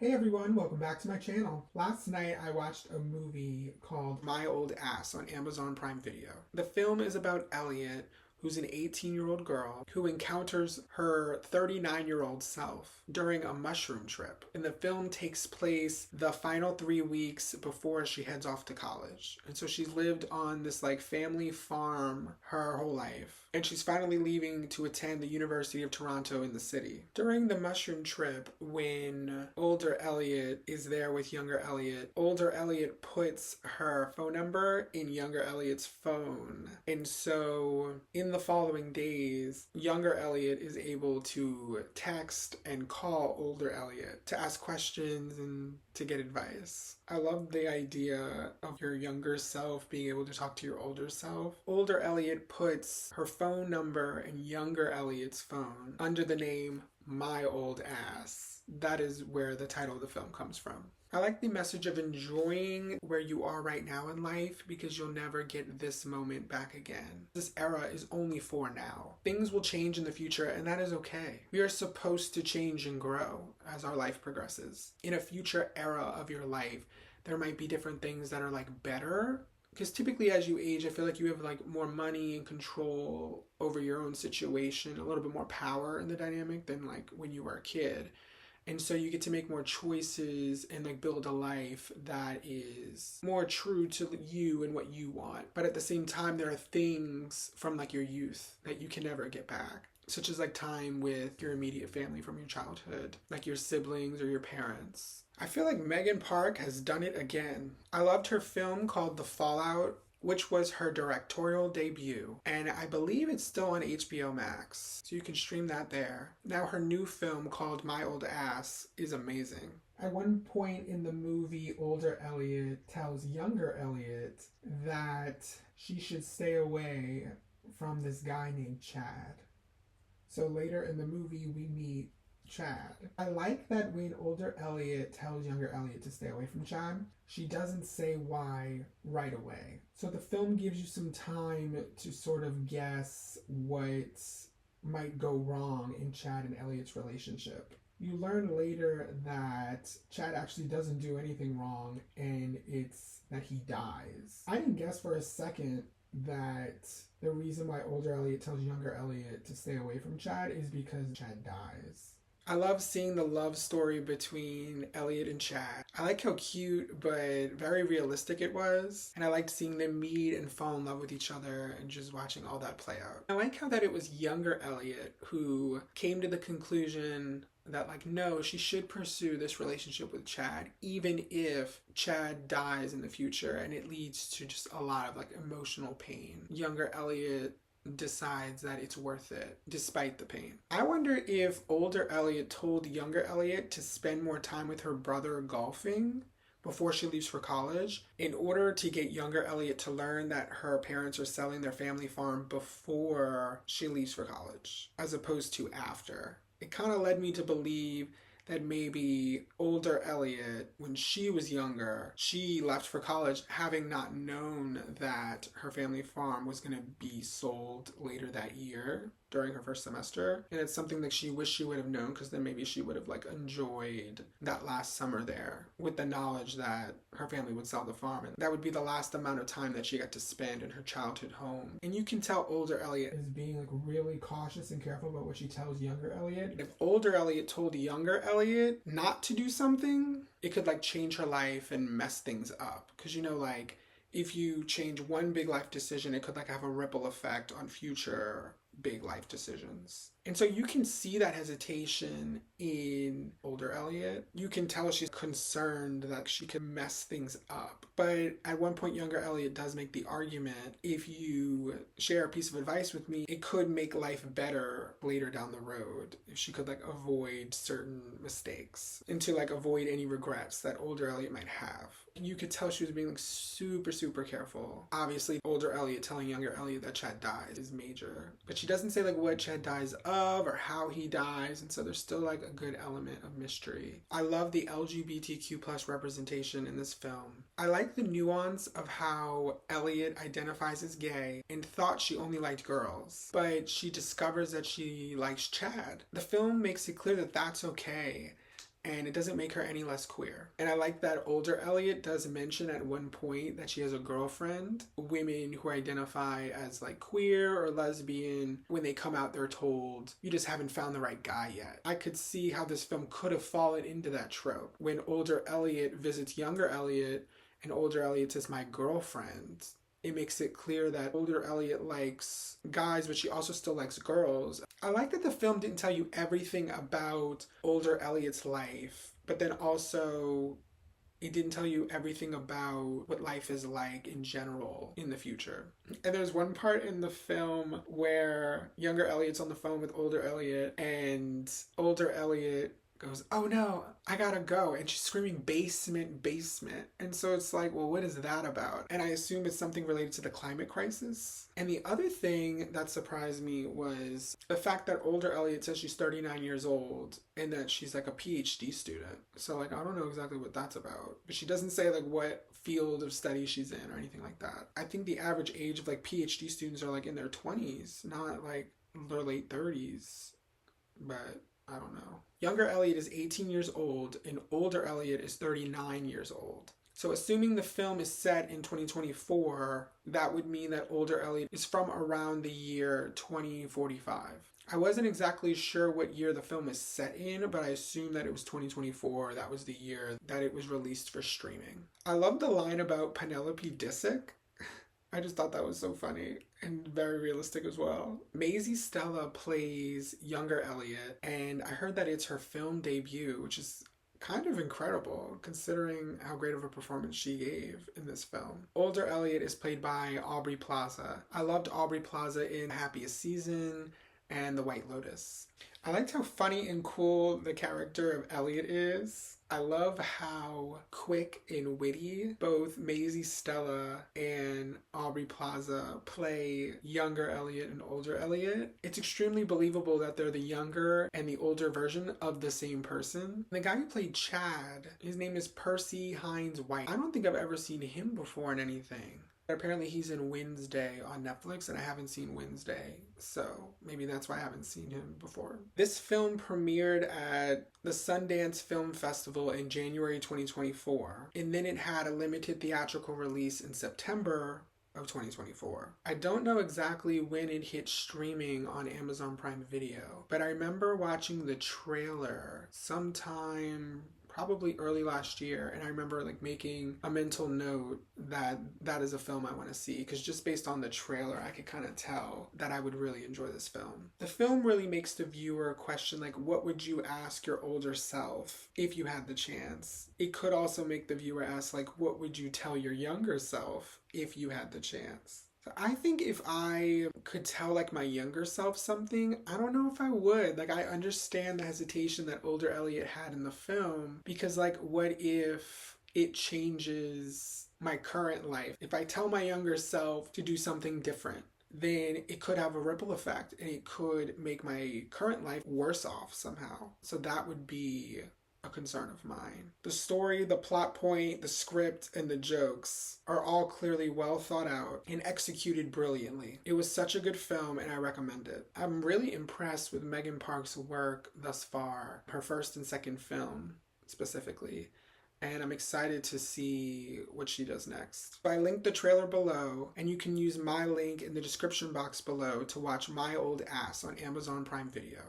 Hey everyone, welcome back to my channel. Last night I watched a movie called My Old Ass on Amazon Prime Video. The film is about Elliott, who's an 18-year-old girl who encounters her 39-year-old self during a mushroom trip. And the film takes place the final 3 weeks before she heads off to college. And so she's lived on this family farm her whole life. And she's finally leaving to attend the University of Toronto in the city. During the mushroom trip, when older Elliott is there with younger Elliott, older Elliott puts her phone number in younger Elliott's phone. And so in the following days, younger Elliott is able to text and call older Elliott to ask questions and to get advice. I love the idea of your younger self being able to talk to your older self. Older Elliott puts her phone number in younger Elliott's phone under the name My Old Ass. That is where the title of the film comes from. I like the message of enjoying where you are right now in life because you'll never get this moment back again. This era is only for now. Things will change in the future and that is okay. We are supposed to change and grow as our life progresses. In a future era of your life, there might be different things that are better. Because typically as you age, I feel like you have more money and control over your own situation, a little bit more power in the dynamic than when you were a kid. And so you get to make more choices and build a life that is more true to you and what you want. But at the same time, there are things from your youth that you can never get back, such as time with your immediate family from your childhood, like your siblings or your parents. I feel like Megan Park has done it again. I loved her film called The Fallout, which was her directorial debut, and I believe it's still on HBO Max, so you can stream that there. Now her new film called My Old Ass is amazing. At one point in the movie, older Elliott tells younger Elliott that she should stay away from this guy named Chad. So later in the movie, we meet Chad. I like that when older Elliott tells younger Elliott to stay away from Chad, she doesn't say why right away. So the film gives you some time to sort of guess what might go wrong in Chad and Elliott's relationship. You learn later that Chad actually doesn't do anything wrong and it's that he dies. I didn't guess for a second that the reason why older Elliott tells younger Elliott to stay away from Chad is because Chad dies. I love seeing the love story between Elliott and Chad. I like how cute but very realistic it was. And I liked seeing them meet and fall in love with each other and just watching all that play out. I like how that it was younger Elliott who came to the conclusion that no, she should pursue this relationship with Chad, even if Chad dies in the future and it leads to just a lot of emotional pain. Younger Elliott decides that it's worth it despite the pain. I wonder if older Elliott told younger Elliott to spend more time with her brother golfing before she leaves for college in order to get younger Elliott to learn that her parents are selling their family farm before she leaves for college as opposed to after. It kind of led me to believe that maybe older Elliott, when she was younger, she left for college having not known that her family farm was going to be sold later that year during her first semester. And it's something that she wished she would have known because then maybe she would have enjoyed that last summer there with the knowledge that her family would sell the farm. And that would be the last amount of time that she got to spend in her childhood home. And you can tell older Elliott is being really cautious and careful about what she tells younger Elliott. If older Elliott told younger Elliott not to do something, it could change her life and mess things up. Because if you change one big life decision, it could have a ripple effect on future big life decisions. And so you can see that hesitation in older Elliott. You can tell she's concerned that she could mess things up. But at one point, younger Elliott does make the argument, if you share a piece of advice with me, it could make life better later down the road if she could avoid certain mistakes and to avoid any regrets that older Elliott might have. You could tell she was being super, super careful. Obviously, older Elliott telling younger Elliott that Chad dies is major. But she doesn't say what Chad dies of or how he dies, and so there's still a good element of mystery. I love the LGBTQ plus representation in this film. I like the nuance of how Elliott identifies as gay and thought she only liked girls, but she discovers that she likes Chad. The film makes it clear that that's okay. and it doesn't make her any less queer. And I like that older Elliott does mention at one point that she has a girlfriend. Women who identify as like queer or lesbian, when they come out, they're told, you just haven't found the right guy yet. I could see how this film could have fallen into that trope. When older Elliott visits younger Elliott, and older Elliott says, my girlfriend, it makes it clear that older Elliott likes guys, but she also still likes girls. I like that the film didn't tell you everything about older Elliott's life, but then also it didn't tell you everything about what life is like in general in the future. And there's one part in the film where younger Elliott's on the phone with older Elliott, and older Elliott goes, oh no, I gotta go. And she's screaming basement, basement. And so it's like, well, what is that about? And I assume it's something related to the climate crisis. And the other thing that surprised me was the fact that older Elliott says she's 39 years old and that she's like a PhD student. So like, I don't know exactly what that's about. But she doesn't say like what field of study she's in or anything like that. I think the average age of like PhD students are like in their 20s, not like their late 30s. But I don't know. Younger Elliott is 18 years old and older Elliott is 39 years old. So assuming the film is set in 2024, that would mean that older Elliott is from around the year 2045. I wasn't exactly sure what year the film is set in, but I assumed that it was 2024. That was the year that it was released for streaming. I love the line about Penelope Disick. I just thought that was so funny and very realistic as well. Maisy Stella plays younger Elliott, and I heard that it's her film debut, which is kind of incredible considering how great of a performance she gave in this film. Older Elliott is played by Aubrey Plaza. I loved Aubrey Plaza in Happiest Season and The White Lotus. I liked how funny and cool the character of Elliott is. I love how quick and witty both Maisy Stella and Aubrey Plaza play younger Elliott and older Elliott. It's extremely believable that they're the younger and the older version of the same person. The guy who played Chad, his name is Percy Hines White. I don't think I've ever seen him before in anything. Apparently he's in Wednesday on Netflix, and I haven't seen Wednesday, so maybe that's why I haven't seen him before. This film premiered at the Sundance Film Festival in January 2024, and then it had a limited theatrical release in September of 2024. I don't know exactly when it hit streaming on Amazon Prime Video, but I remember watching the trailer sometime probably early last year, and I remember like making a mental note that that is a film I want to see, because just based on the trailer I could kind of tell that I would really enjoy this film. The film really makes the viewer question like, what would you ask your older self if you had the chance? It could also make the viewer ask like, what would you tell your younger self if you had the chance? I think if I could tell like my younger self something, I don't know if I would. Like, I understand the hesitation that older Elliott had in the film, because like, what if it changes my current life? If I tell my younger self to do something different, then it could have a ripple effect and it could make my current life worse off somehow. So that would be a concern of mine. The story, the plot point, the script, and the jokes are all clearly well thought out and executed brilliantly. It was such a good film and I recommend it. I'm really impressed with Megan Park's work thus far, her first and second film specifically, and I'm excited to see what she does next. I linked the trailer below, and you can use my link in the description box below to watch My Old Ass on Amazon Prime Video.